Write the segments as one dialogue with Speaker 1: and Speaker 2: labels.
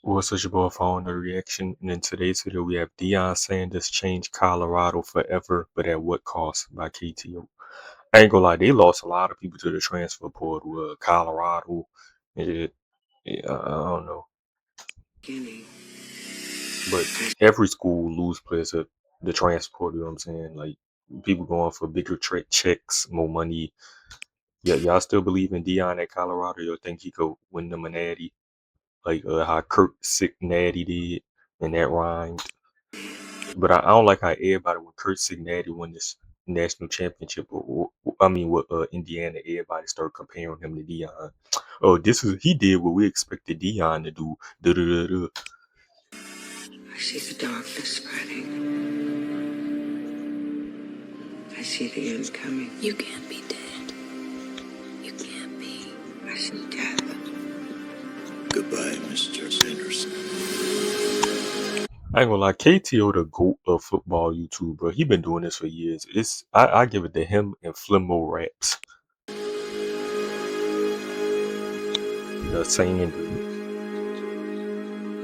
Speaker 1: What's such a boy following the reaction? And in today's video, we have Deion Sanders change Colorado forever, but at what cost by KTO. I ain't gonna lie, they lost a lot of people to the transfer portal. Colorado, it, I don't know, but every school lose players at the transfer portal. You know what I'm saying? Like people going for bigger checks, more money. Yeah, y'all still believe in Deion at Colorado? You think he could win them a natty? Like how Kurt Sick Natty did, and that rhymed. But I don't like how everybody when Kurt Cincinnati won this national championship. I mean, with Indiana, everybody started comparing him to Deion. Oh, he did what we expected Deion to do. Da-da-da-da.
Speaker 2: I see the darkness spreading. I see the end coming.
Speaker 3: You can't be dead. You can't be.
Speaker 2: I see death.
Speaker 4: Goodbye, Mr. Sanderson.
Speaker 1: I ain't gonna lie, KTO the GOAT of football YouTube, bro. He been doing this for years. I give it to him and Flimmo Raps. The same dude.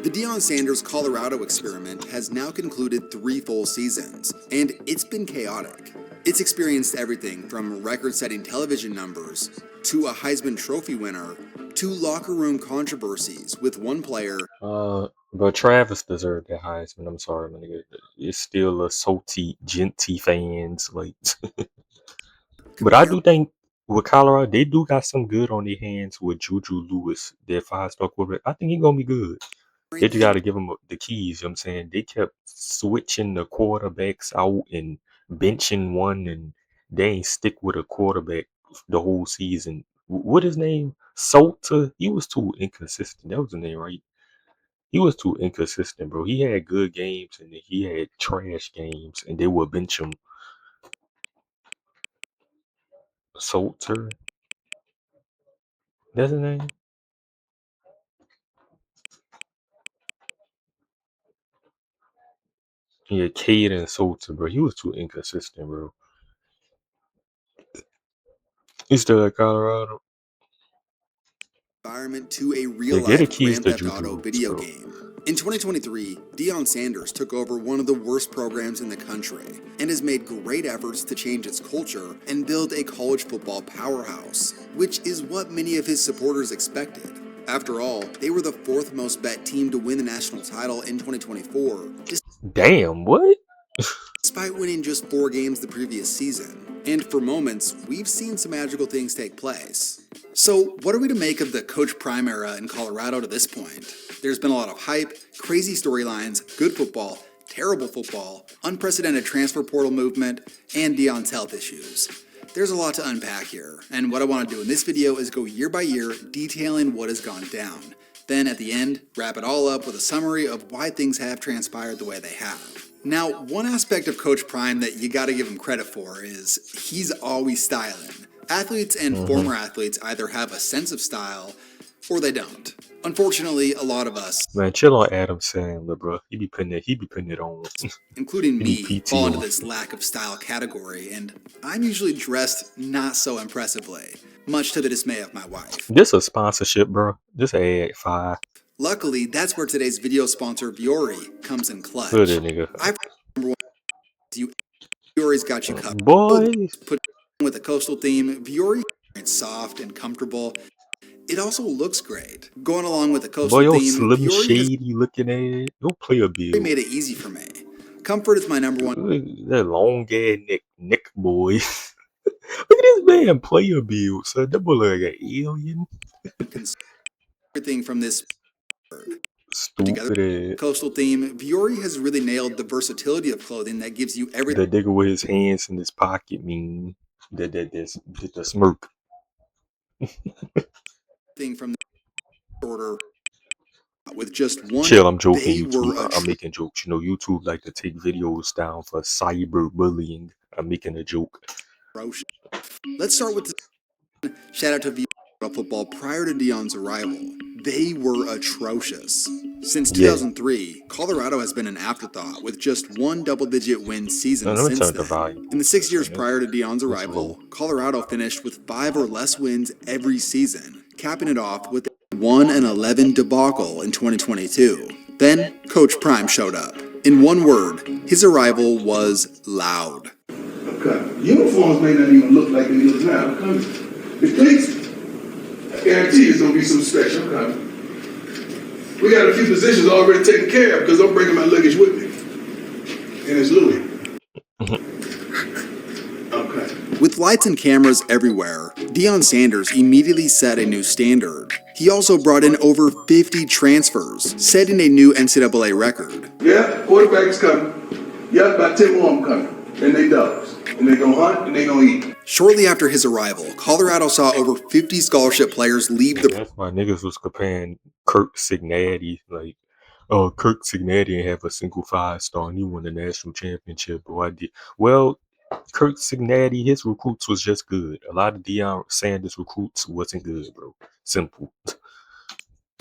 Speaker 5: The Deion Sanders Colorado experiment has now concluded 3 full seasons, and it's been chaotic. It's experienced everything from record-setting television numbers, to a Heisman Trophy winner, to locker room controversies with one player.
Speaker 1: But Travis deserved that Heisman. I'm sorry, my nigga. It's still a salty, genty fans, like. But I do think with Colorado, they do got some good on their hands with Juju Lewis, their 5-star quarterback. I think he's gonna be good. They just got to give him the keys. You know what I'm saying? They kept switching the quarterbacks out and benching one, and they ain't stick with a quarterback the whole season. What his name? Salter? He was too inconsistent. That was the name, right? He was too inconsistent, bro. He had good games and then he had trash games, and they would bench him. Salter? That's his name? Yeah, Caden Salter, bro. He was too inconsistent, bro. He's still at Colorado.
Speaker 5: Environment to a
Speaker 1: Yeah,
Speaker 5: real-life
Speaker 1: get the keys
Speaker 5: Grand
Speaker 1: to
Speaker 5: Theft Auto
Speaker 1: Juju,
Speaker 5: video
Speaker 1: bro.
Speaker 5: game. In 2023, Deion Sanders took over one of the worst programs in the country and has made great efforts to change its culture and build a college football powerhouse, which is what many of his supporters expected. After all, they were the 4th most bet team to win the national title in 2024,
Speaker 1: Damn, what?
Speaker 5: despite winning just 4 games the previous season. And for moments, we've seen some magical things take place. So, what are we to make of the Coach Prime era in Colorado to this point? There's been a lot of hype, crazy storylines, good football, terrible football, unprecedented transfer portal movement, and Deion's health issues. There's a lot to unpack here, and what I want to do in this video is go year by year, detailing what has gone down. Then at the end, wrap it all up with a summary of why things have transpired the way they have. Now, one aspect of Coach Prime that you gotta give him credit for is he's always styling. Athletes and former athletes either have a sense of style or they don't. Unfortunately, a lot of us,
Speaker 1: Man, chill on Adam Sandler, bro. He be putting it on.
Speaker 5: including
Speaker 1: He be
Speaker 5: me, fall into
Speaker 1: PTO.
Speaker 5: this lack of style category, and I'm usually dressed not so impressively, much to the dismay of my wife.
Speaker 1: This a sponsorship, bro. This ad 5.
Speaker 5: Luckily, that's where today's video sponsor, Viore, comes in clutch.
Speaker 1: Look at that nigga.
Speaker 5: I remember you, Viore's got you covered.
Speaker 1: Boy.
Speaker 5: Put with a coastal theme, Viore is soft and comfortable. It also looks great. Going along with the coastal
Speaker 1: Boy, yo
Speaker 5: theme,
Speaker 1: Slim
Speaker 5: Viore has
Speaker 1: Shady looking at it. Yo player build.
Speaker 5: made it easy for me. Comfort is my number one.
Speaker 1: Look at that long ass neck boy. Look at this man player build, son. That boy look like an alien.
Speaker 5: Everything from this
Speaker 1: Stupid ass.
Speaker 5: coastal theme, Viore has really nailed the versatility of clothing that gives you everything.
Speaker 1: That nigga with his hands in his pocket mean that's the smirk.
Speaker 5: From the order with just one.
Speaker 1: Chill, I'm joking.
Speaker 5: They
Speaker 1: YouTube.
Speaker 5: were
Speaker 1: I'm making jokes. You know, YouTube like to take videos down for cyberbullying. I'm making a joke.
Speaker 5: atrocious. Let's start with the shout out to Viore football prior to Deion's arrival. They were atrocious. Since 2003, Colorado has been an afterthought with just one double-digit win season since then. In the 6 years prior to Deion's arrival, Colorado finished with 5 or less wins every season, capping it off with a 1-11 debacle in 2022. Then Coach Prime showed up. In one word, his arrival was loud.
Speaker 6: Okay. Uniforms may not even look like they look now. Okay. The cleats, I guarantee it's gonna be some special. Okay. We got a few positions already taken care of because I'm bringing my luggage with me, and it's Louis. Okay.
Speaker 5: With lights and cameras everywhere, Deion Sanders immediately set a new standard. He also brought in over 50 transfers, setting a new NCAA record.
Speaker 6: Yeah, quarterback's coming. Yeah, about 10 more of them coming. And they dogs. And they gonna hunt and they gonna eat.
Speaker 5: Shortly after his arrival, Colorado saw over 50 scholarship players leave the
Speaker 1: That's why niggas was comparing Kirk Signati, like, oh, Kirk Signati ain't have a single 5-star and he won the national championship. But I did. Well, Kirk Signati, his recruits was just good. A lot of Deion Sanders recruits wasn't good, bro. Simple.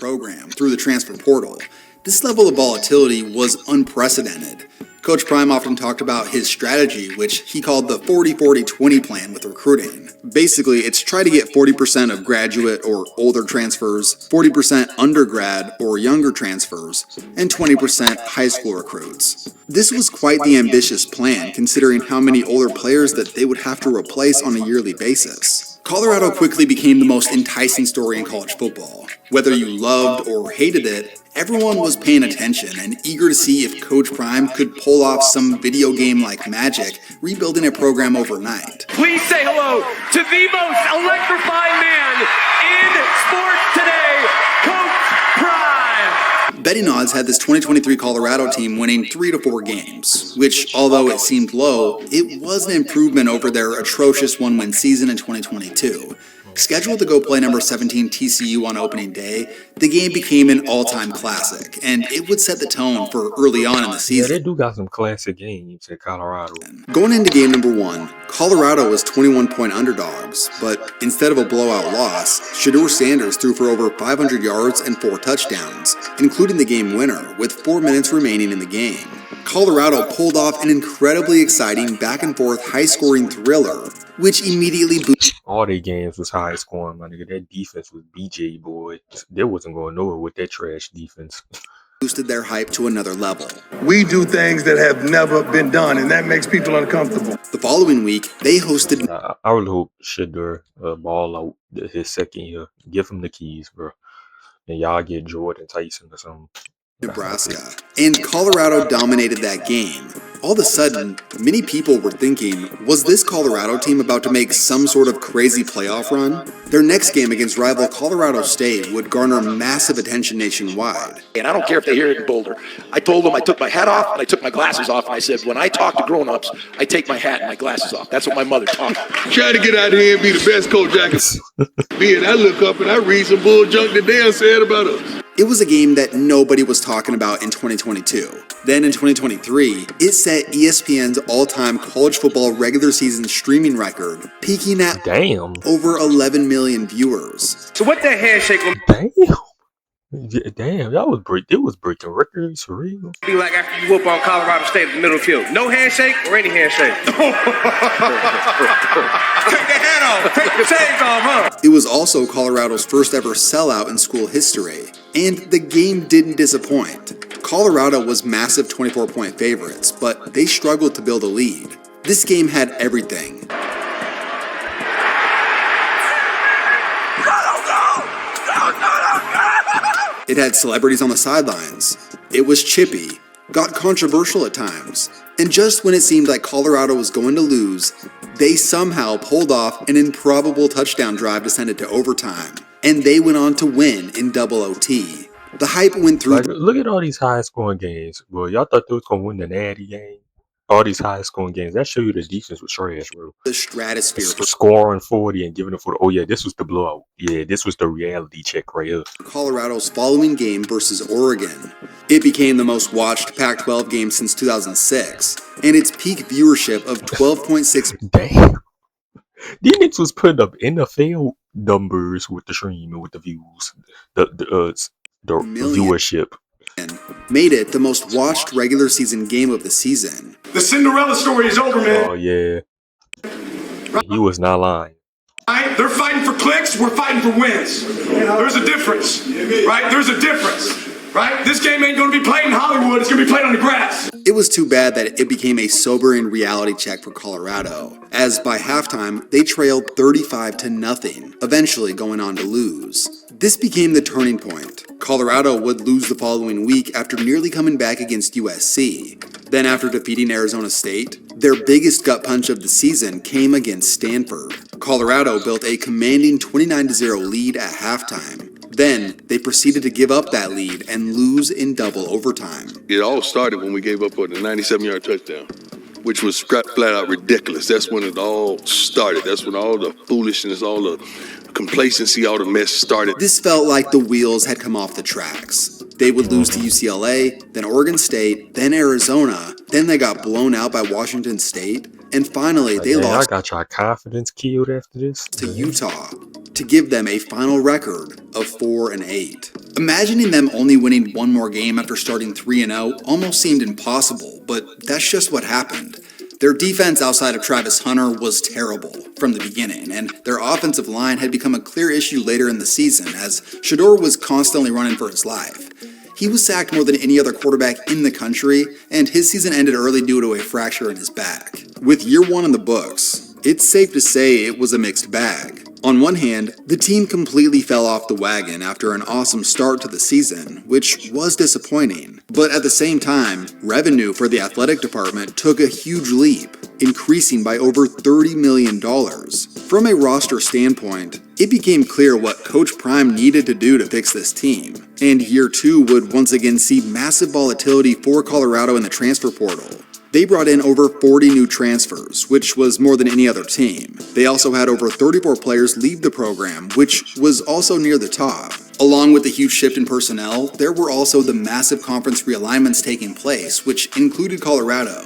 Speaker 5: program through the transfer portal. This level of volatility was unprecedented. Coach Prime often talked about his strategy, which he called the 40-40-20 plan with recruiting. Basically, it's try to get 40% of graduate or older transfers, 40% undergrad or younger transfers, and 20% high school recruits. This was quite the ambitious plan, considering how many older players that they would have to replace on a yearly basis. Colorado quickly became the most enticing story in college football. Whether you loved or hated it, everyone was paying attention and eager to see if Coach Prime could pull off some video game-like magic, rebuilding a program overnight.
Speaker 7: Please say hello to the most electrifying man in sports today, Coach Prime.
Speaker 5: Betting odds had this 2023 Colorado team winning 3 to 4 games, which, although it seemed low, it was an improvement over their atrocious one-win season in 2022. Scheduled to go play number 17 TCU on opening day, the game became an all-time classic, and it would set the tone for early on in the
Speaker 1: Yeah,
Speaker 5: season.
Speaker 1: they do got some classic games in Colorado.
Speaker 5: Going into game number 1, Colorado was 21-point underdogs, but instead of a blowout loss, Shedeur Sanders threw for over 500 yards and 4 touchdowns, including the game winner with 4 minutes remaining in the game. Colorado pulled off an incredibly exciting back-and-forth high-scoring thriller, which immediately boosted
Speaker 1: All their games was high scoring, my nigga. That defense was BJ, boy. They wasn't going nowhere with that trash defense.
Speaker 5: their hype to another level.
Speaker 6: We do things that have never been done, and that makes people uncomfortable.
Speaker 5: The following week, they hosted
Speaker 1: I really hope Shedeur ball out his second year. Give him the keys, bro. And y'all get Jordan Tyson or something.
Speaker 5: Nebraska, and Colorado dominated that game. All of a sudden, many people were thinking, was this Colorado team about to make some sort of crazy playoff run? Their next game against rival Colorado State would garner massive attention nationwide.
Speaker 8: And I don't care if they hear it in Boulder. I told them I took my hat off and I took my glasses off, and I said, when I talk to grown-ups, I take my hat and my glasses off. That's what my mother taught me.
Speaker 6: Try to get out here and be the best coach I can be, and I look up and I read some bull junk that Deion said about us.
Speaker 5: It was a game that nobody was talking about in 2022. Then in 2023, it set ESPN's all-time college football regular season streaming record, peaking at
Speaker 1: Damn.
Speaker 5: over 11 million viewers.
Speaker 7: So what that handshake will
Speaker 1: Damn. Yeah, damn, y'all was breaking records for real.
Speaker 7: be like after you whoop on Colorado State in the middle field? No handshake or any handshake? Take the hat off. Take the shades off, huh?
Speaker 5: It was also Colorado's first ever sellout in school history, and the game didn't disappoint. Colorado was massive 24-point favorites, but they struggled to build a lead. This game had everything. It had celebrities on the sidelines. It was chippy, got controversial at times, and just when it seemed like Colorado was going to lose, they somehow pulled off an improbable touchdown drive to send it to overtime, and they went on to win in double OT. The hype went through
Speaker 1: Like, look at all these high scoring games, bro. Y'all thought they was gonna win the natty game. All these high scoring games. That show you the defense was trash, bro.
Speaker 5: the stratosphere for
Speaker 1: Scoring 40 and giving it for the, oh yeah, this was the blowout. Yeah, this was the reality check right here.
Speaker 5: Colorado's following game versus Oregon. It became the most watched Pac-12 game since 2006, and its peak viewership of 12.6
Speaker 1: Damn. These niggas was putting up NFL numbers with the stream and with the views. The
Speaker 5: Million.
Speaker 1: viewership.
Speaker 5: made it the most watched regular season game of the season.
Speaker 6: The Cinderella story is over, man.
Speaker 1: Oh yeah. He was not lying.
Speaker 6: Right? They're fighting for clicks, we're fighting for wins. There's a difference, right? There's a difference, right? This game ain't gonna be played in Hollywood, it's gonna be played on the grass.
Speaker 5: It was too bad that it became a sobering reality check for Colorado, as by halftime, they trailed 35-0, eventually going on to lose. This became the turning point. Colorado would lose the following week after nearly coming back against USC. Then after defeating Arizona State, their biggest gut punch of the season came against Stanford. Colorado built a commanding 29-0 lead at halftime. Then, they proceeded to give up that lead and lose in double overtime.
Speaker 9: It all started when we gave up on the 97-yard touchdown, which was flat out ridiculous. That's when it all started. That's when all the foolishness, all the complacency, all the mess started.
Speaker 5: This felt like the wheels had come off the tracks. They would lose to UCLA, then Oregon State, then Arizona, then they got blown out by Washington State, and finally they lost
Speaker 1: I got your confidence killed after this.
Speaker 5: to Utah to give them a final record of 4-8. Imagining them only winning one more game after starting 3-0 almost seemed impossible, but that's just what happened. Their defense outside of Travis Hunter was terrible from the beginning, and their offensive line had become a clear issue later in the season as Shedeur was constantly running for his life. He was sacked more than any other quarterback in the country, and his season ended early due to a fracture in his back. With year one in the books, it's safe to say it was a mixed bag. On one hand, the team completely fell off the wagon after an awesome start to the season, which was disappointing. But at the same time, revenue for the athletic department took a huge leap, increasing by over $30 million. From a roster standpoint, it became clear what Coach Prime needed to do to fix this team. And year two would once again see massive volatility for Colorado in the transfer portal. They brought in over 40 new transfers, which was more than any other team. They also had over 34 players leave the program, which was also near the top. Along with the huge shift in personnel, there were also the massive conference realignments taking place, which included Colorado.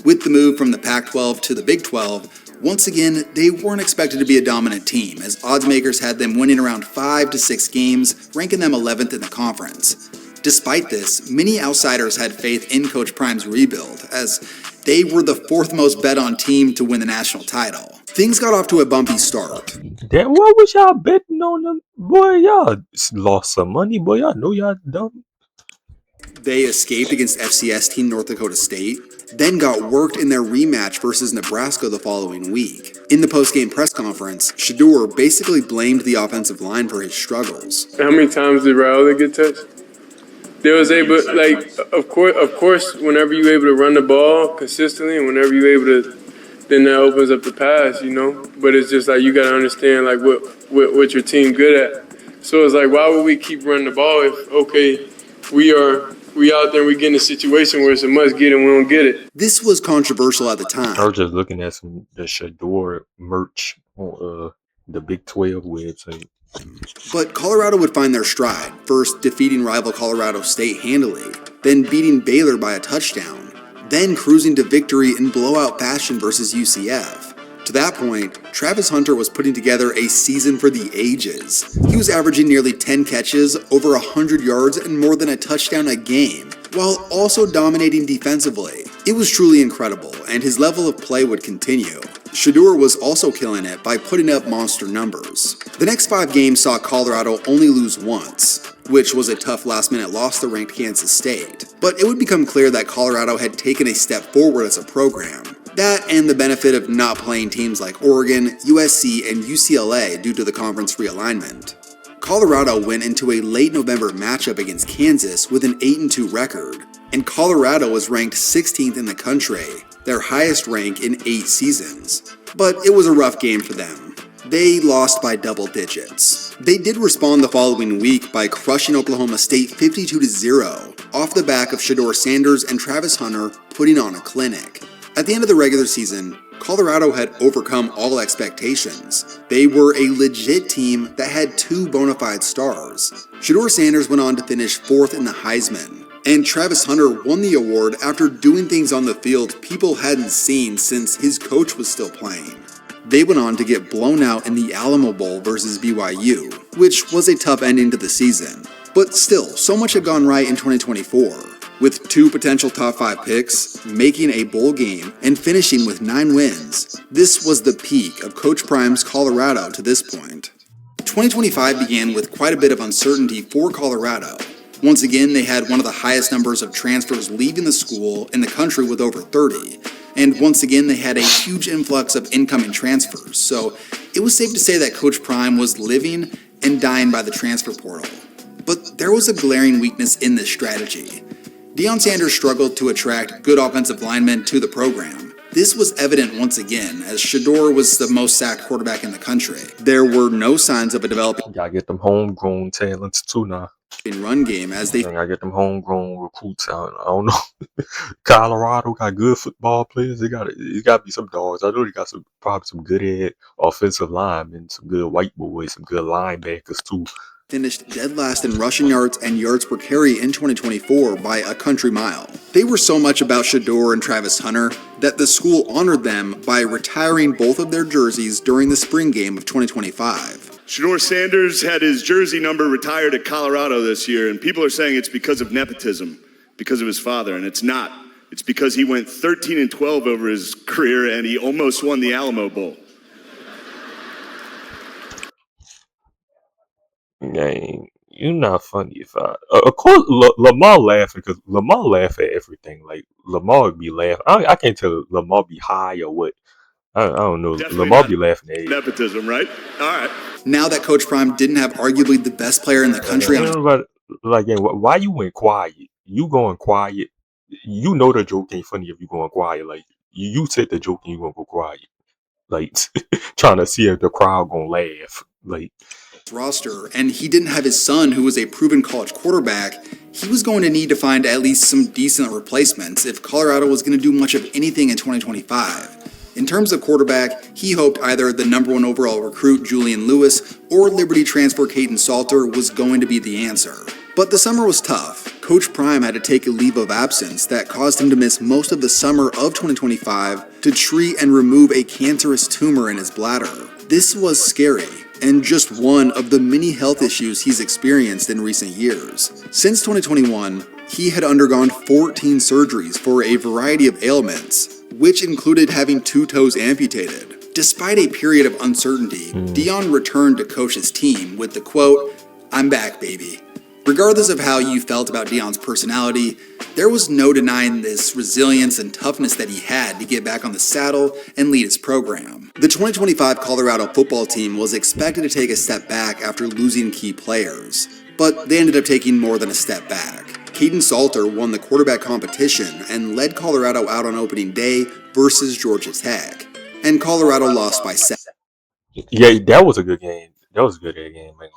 Speaker 5: With the move from the Pac-12 to the Big 12, once again, they weren't expected to be a dominant team, as odds makers had them winning around 5 to 6 games, ranking them 11th in the conference. Despite this, many outsiders had faith in Coach Prime's rebuild, as they were the fourth most bet on team to win the national title. Things got off to a bumpy start.
Speaker 1: Damn, what was y'all betting on them? Boy, y'all lost some money. Boy, y'all know y'all dumb.
Speaker 5: They escaped against FCS team North Dakota State, then got worked in their rematch versus Nebraska the following week. In the post-game press conference, Shedeur basically blamed the offensive line for his struggles.
Speaker 10: How many times did Raul get touched? They was able, like, of course, whenever you're able to run the ball consistently and whenever you're able to, then that opens up the pass, you know? But it's just like you got to understand, like, what your team good at. So it's like, why would we keep running the ball if, okay, we out there and we get in a situation where it's a must get and we don't get it?
Speaker 5: This was controversial at the time.
Speaker 1: I was just looking at the Shedeur merch on the Big 12 website.
Speaker 5: But Colorado would find their stride, first defeating rival Colorado State handily, then beating Baylor by a touchdown, then cruising to victory in blowout fashion versus UCF. To that point, Travis Hunter was putting together a season for the ages. He was averaging nearly 10 catches, over 100 yards, and more than a touchdown a game, while also dominating defensively. It was truly incredible, and his level of play would continue. Shedeur was also killing it by putting up monster numbers. The next 5 games saw Colorado only lose once, which was a tough last-minute loss to ranked Kansas State. But it would become clear that Colorado had taken a step forward as a program. That and the benefit of not playing teams like Oregon, USC, and UCLA due to the conference realignment. Colorado went into a late November matchup against Kansas with an 8-2 record, and Colorado was ranked 16th in the country, their highest rank in 8 seasons. But it was a rough game for them. They lost by double digits. They did respond the following week by crushing Oklahoma State 52-0 off the back of Shedeur Sanders and Travis Hunter putting on a clinic. At the end of the regular season, Colorado had overcome all expectations. They were a legit team that had 2 bona fide stars. Shedeur Sanders went on to finish 4th in the Heisman, and Travis Hunter won the award after doing things on the field people hadn't seen since his coach was still playing. They went on to get blown out in the Alamo Bowl versus BYU, which was a tough ending to the season. But still, so much had gone right in 2024. with 2 potential top 5 picks, making a bowl game, and finishing with 9 wins. This was the peak of Coach Prime's Colorado to this point. 2025 began with quite a bit of uncertainty for Colorado. Once again, they had one of the highest numbers of transfers leaving the school in the country with over 30. And once again, they had a huge influx of incoming transfers. So it was safe to say that Coach Prime was living and dying by the transfer portal. But there was a glaring weakness in this strategy. Deion Sanders struggled to attract good offensive linemen to the program. This was evident once again, as Shedeur was the most sacked quarterback in the country. There were no signs of a developing
Speaker 1: Gotta get them homegrown talents too now.
Speaker 5: run game as they
Speaker 1: Gotta get them homegrown recruits out. I don't know. Colorado got good football players. It gotta be some dogs. I know they got probably some good offensive linemen, some good white boys, some good linebackers too.
Speaker 5: finished dead last in rushing yards and yards per carry in 2024 by a country mile. They were so much about Shedeur and Travis Hunter that the school honored them by retiring both of their jerseys during the spring game of 2025.
Speaker 11: Shedeur Sanders had his jersey number retired at Colorado this year, and people are saying it's because of nepotism, because of his father, and it's not. It's because he went 13-12 over his career, and he almost won the Alamo Bowl.
Speaker 1: Gang, you're not funny if I. Of course, Lamar laughing because Lamar laugh at everything. Like Lamar would be laughing. I can't tell if Lamar be high or what. I don't know.
Speaker 11: Definitely
Speaker 1: Lamar
Speaker 11: not
Speaker 1: be laughing at everything.
Speaker 11: nepotism, right? All right.
Speaker 5: Now that Coach Prime didn't have arguably the best player in the country on
Speaker 1: Why you went quiet? You going quiet? You know the joke ain't funny if you going quiet. Like you said the joke and you gonna go quiet. Like trying to see if the crowd gonna laugh. Like.
Speaker 5: roster, and he didn't have his son, who was a proven college quarterback, he was going to need to find at least some decent replacements if Colorado was going to do much of anything in 2025. In terms of quarterback, he hoped either the number 1 overall recruit Julian Lewis or Liberty transfer Caden Salter was going to be the answer. But the summer was tough. Coach Prime had to take a leave of absence that caused him to miss most of the summer of 2025 to treat and remove a cancerous tumor in his bladder. This was scary, and just one of the many health issues he's experienced in recent years. Since 2021, he had undergone 14 surgeries for a variety of ailments, which included having 2 toes amputated. Despite a period of uncertainty, Deion returned to coach his team with the quote, "I'm back, baby." Regardless of how you felt about Deion's personality, there was no denying this resilience and toughness that he had to get back on the saddle and lead his program. The 2025 Colorado football team was expected to take a step back after losing key players, but they ended up taking more than a step back. Caden Salter won the quarterback competition and led Colorado out on opening day versus Georgia Tech, and Colorado lost by 7.
Speaker 1: Yeah, that was a good game. That was a good game, man.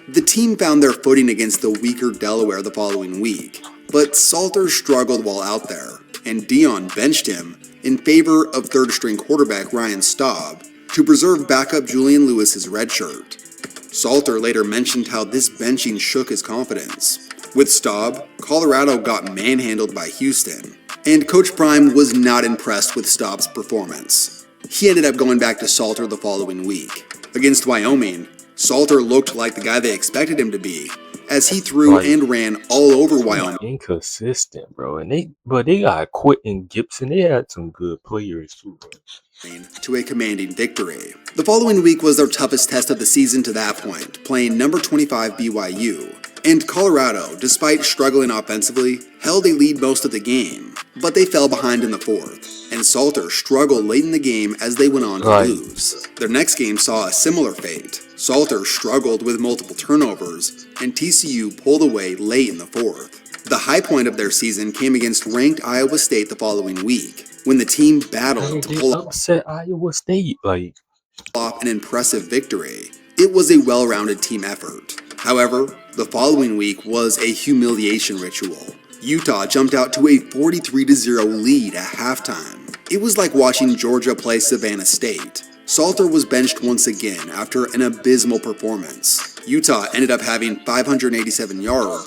Speaker 5: The team found their footing against the weaker Delaware the following week, but Salter struggled while out there, and Deion benched him in favor of third-string quarterback Ryan Staub to preserve backup Julian Lewis's red shirt. Salter later mentioned how this benching shook his confidence. With Staub, Colorado got manhandled by Houston, and Coach Prime was not impressed with Staub's performance. He ended up going back to Salter the following week. Against Wyoming, Salter looked like the guy they expected him to be, as he threw and ran all over Wyoming.
Speaker 1: Inconsistent, bro. And they got Quentin Gibson. They had some good players too, bro.
Speaker 5: To a commanding victory. The following week was their toughest test of the season to that point, playing number 25 BYU. And Colorado, despite struggling offensively, held a lead most of the game, but they fell behind in the fourth, and Salter struggled late in the game as they went on to lose. Their next game saw a similar fate. Salter struggled with multiple turnovers, and TCU pulled away late in the fourth. The high point of their season came against ranked Iowa State the following week, when the team battled to pull
Speaker 1: upset Iowa State,
Speaker 5: off an impressive victory. It was a well-rounded team effort. However, the following week was a humiliation ritual. Utah jumped out to a 43-0 lead at halftime. It was like watching Georgia play Savannah State. Salter was benched once again after an abysmal performance. Utah ended up having 587 yards.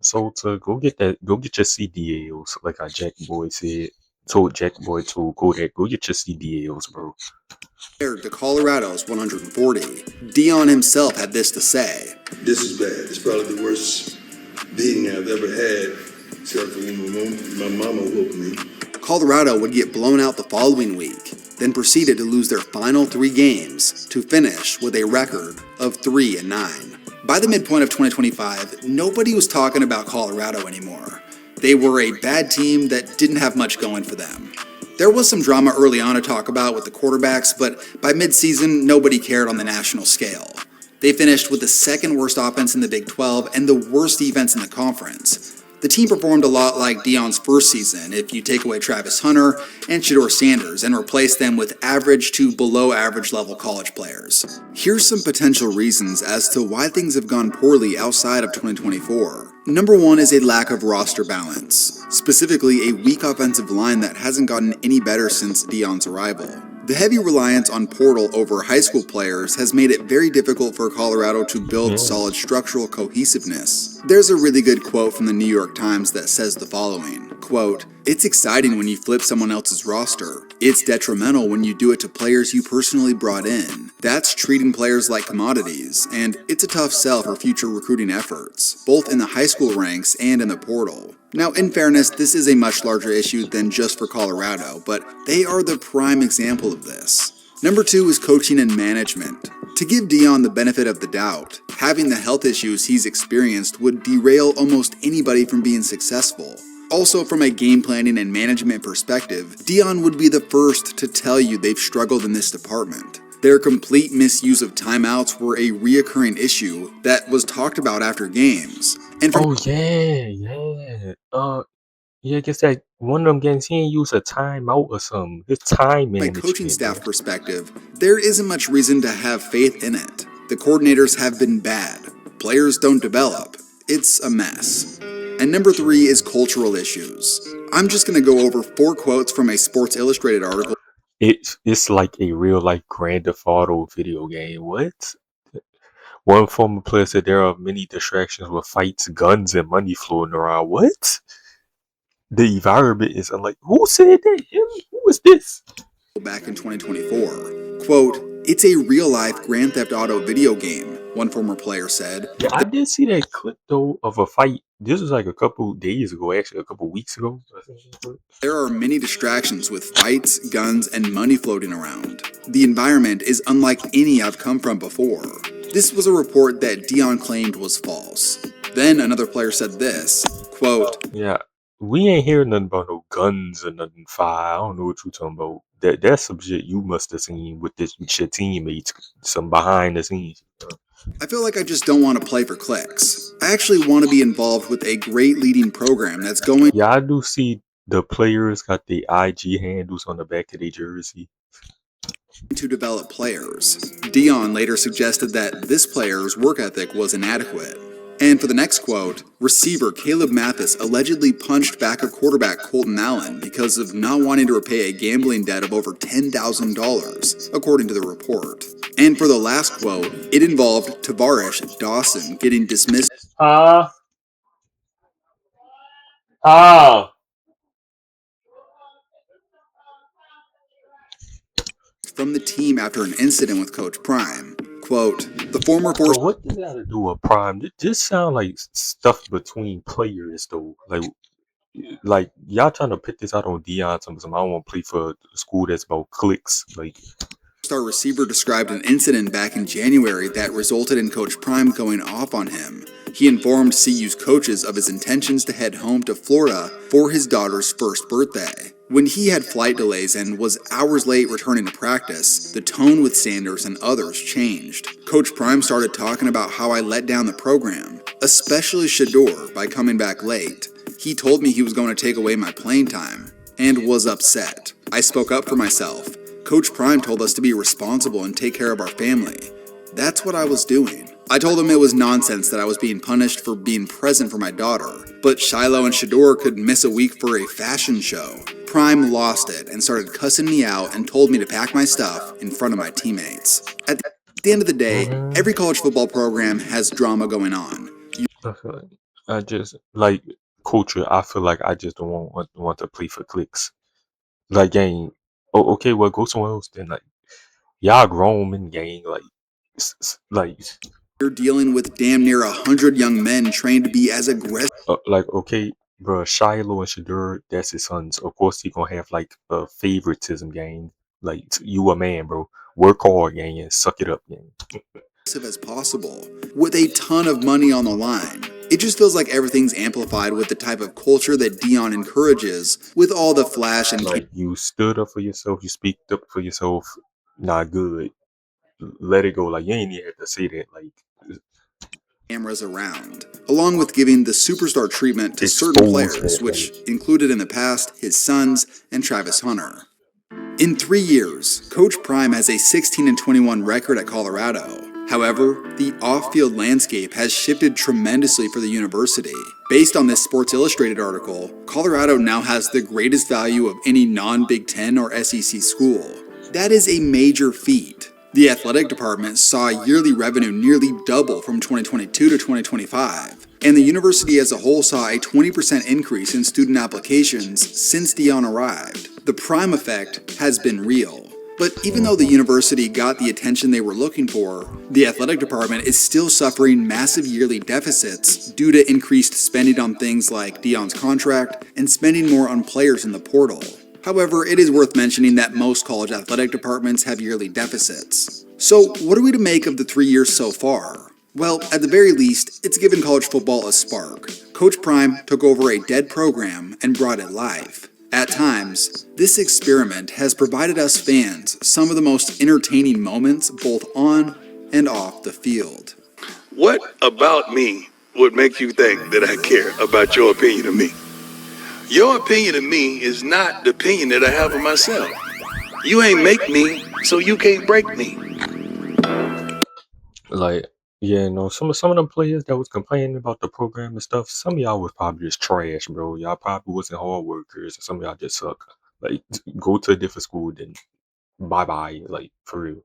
Speaker 1: Salter, go get your CDLs, like our Jack Boy said. Told Jack Boy to go get your CDLs, bro.
Speaker 5: Compared to Colorado's 140. Deion himself had this to say.
Speaker 9: This is bad. It's probably the worst beating I've ever had
Speaker 4: Except for when my mama whooped me.
Speaker 5: Colorado would get blown out the following week, then proceeded to lose their final 3 games to finish with a record of 3-9. By the midpoint of 2025, nobody was talking about Colorado anymore. They were a bad team that didn't have much going for them. There was some drama early on to talk about with the quarterbacks, but by midseason, nobody cared on the national scale. They finished with the second worst offense in the Big 12 and the worst defense in the conference. The team performed a lot like Deion's first season if you take away Travis Hunter and Shedeur Sanders and replace them with average to below average level college players. Here's some potential reasons as to why things have gone poorly outside of 2024. Number 1 is a lack of roster balance, specifically a weak offensive line that hasn't gotten any better since Deion's arrival. The heavy reliance on portal over high school players has made it very difficult for Colorado to build solid structural cohesiveness. There's a really good quote from the New York Times that says the following, quote, "It's exciting when you flip someone else's roster. It's detrimental when you do it to players you personally brought in. That's treating players like commodities, and it's a tough sell for future recruiting efforts, both in the high school ranks and in the portal." Now, in fairness, this is a much larger issue than just for Colorado, but they are the prime example of this. Number 2 is coaching and management. To give Deion the benefit of the doubt, having the health issues he's experienced would derail almost anybody from being successful. Also, from a game planning and management perspective, Deion would be the first to tell you they've struggled in this department. Their complete misuse of timeouts were a reoccurring issue that was talked about after games. And from
Speaker 1: Yeah, I guess that one of them games he ain't use a timeout or something. His time
Speaker 5: a
Speaker 1: management.
Speaker 5: coaching staff perspective, there isn't much reason to have faith in it. The coordinators have been bad. Players don't develop. It's a mess. And number 3 is cultural issues. I'm just going to go over 4 quotes from a Sports Illustrated article.
Speaker 1: It's like a real life Grand Theft Auto video game. What? One former player said there are many distractions with fights, guns, and money floating around. What? The environment is unlike. Who said that? Him? Who was this?
Speaker 5: Back in 2024. Quote, "It's a real-life Grand Theft Auto video game," one former player said.
Speaker 1: Yeah, I did see that clip though of a fight. This was like a couple days ago, actually, a couple weeks ago.
Speaker 5: There are many distractions with fights, guns, and money floating around. The environment is unlike any I've come from before. This was a report that Deion claimed was false. Then another player said this, quote,
Speaker 1: Yeah, we ain't hearing nothing about no guns or nothing fire. I don't know what you talking about. That's some shit you must have seen with your teammates, some behind the scenes.
Speaker 5: "I feel like I just don't want to play for clicks. I actually want to be involved with a great leading program that's going
Speaker 1: Yeah, I do see the players got the IG handles on the back of their jersey.
Speaker 5: to develop players." Deion later suggested that this player's work ethic was inadequate. And for the next quote, receiver Caleb Mathis allegedly punched backup quarterback Colton Allen because of not wanting to repay a gambling debt of over $10,000, according to the report. And for the last quote, it involved Tavarish Dawson getting dismissed from the team after an incident with Coach Prime. Quote, "The former
Speaker 1: So
Speaker 5: force
Speaker 1: what does that have to do with Prime? This sound like stuff between players though. Like y'all trying to put this out on Deion. Some I don't want to play for a school that's about clicks. Like
Speaker 5: star receiver described an incident back in January that resulted in Coach Prime going off on him. He informed CU's coaches of his intentions to head home to Florida for his daughter's first birthday. When he had flight delays and was hours late returning to practice, the tone with Sanders and others changed. Coach Prime started talking about how I let down the program, especially Shedeur, by coming back late. He told me he was going to take away my playing time, and was upset. I spoke up for myself. Coach Prime told us to be responsible and take care of our family. That's what I was doing. I told him it was nonsense that I was being punished for being present for my daughter, but Shiloh and Shedeur could miss a week for a fashion show. Prime lost it and started cussing me out and told me to pack my stuff in front of my teammates. At the end of the day, every college football program has drama going on.
Speaker 1: I feel like I just like culture. I feel like I just don't want to play for clicks. Like gang. Oh, okay. Well, go somewhere else then. Like y'all grown men, gang. Like
Speaker 5: You're dealing with damn near 100 young men trained to be as aggressive
Speaker 1: like okay. Bro, Shiloh and Shadur, that's his sons. Of course, he gonna have like a favoritism game. Like you a man, bro. Work hard, gang, and suck it up, gang.
Speaker 5: As possible, with a ton of money on the line. It just feels like everything's amplified with the type of culture that Deion encourages, with all the flash and
Speaker 1: Like you stood up for yourself, you speaked up for yourself. Not good. Let it go. Like you ain't even have to say that. Like
Speaker 5: cameras around, along with giving the superstar treatment to certain
Speaker 1: expose
Speaker 5: players,
Speaker 1: that.
Speaker 5: which
Speaker 1: Like
Speaker 5: included in the past his sons and Travis Hunter. In 3 years, Coach Prime has a 16-21 record at Colorado. However, the off-field landscape has shifted tremendously for the university. Based on this Sports Illustrated article, Colorado now has the greatest value of any non-Big Ten or SEC school. That is a major feat. The athletic department saw yearly revenue nearly double from 2022 to 2025, and the university as a whole saw a 20% increase in student applications since Deion arrived. The Prime effect has been real. But even though the university got the attention they were looking for, the athletic department is still suffering massive yearly deficits due to increased spending on things like Deion's contract and spending more on players in the portal. However, it is worth mentioning that most college athletic departments have yearly deficits. So, what are we to make of the 3 years so far? Well, at the very least, it's given college football a spark. Coach Prime took over a dead program and brought it life. At times, this experiment has provided us fans some of the most entertaining moments both on and off the field.
Speaker 9: What about me would make you think that I care about your opinion of me? Your opinion of me is not the opinion that I have of myself. You ain't make me, so you can't break me.
Speaker 1: Like, yeah, no, some of them players that was complaining about the program and stuff, some of y'all was probably just trash, bro. Y'all probably wasn't hard workers, and some of y'all just suck. Like, go to a different school, then bye bye. Like, for real.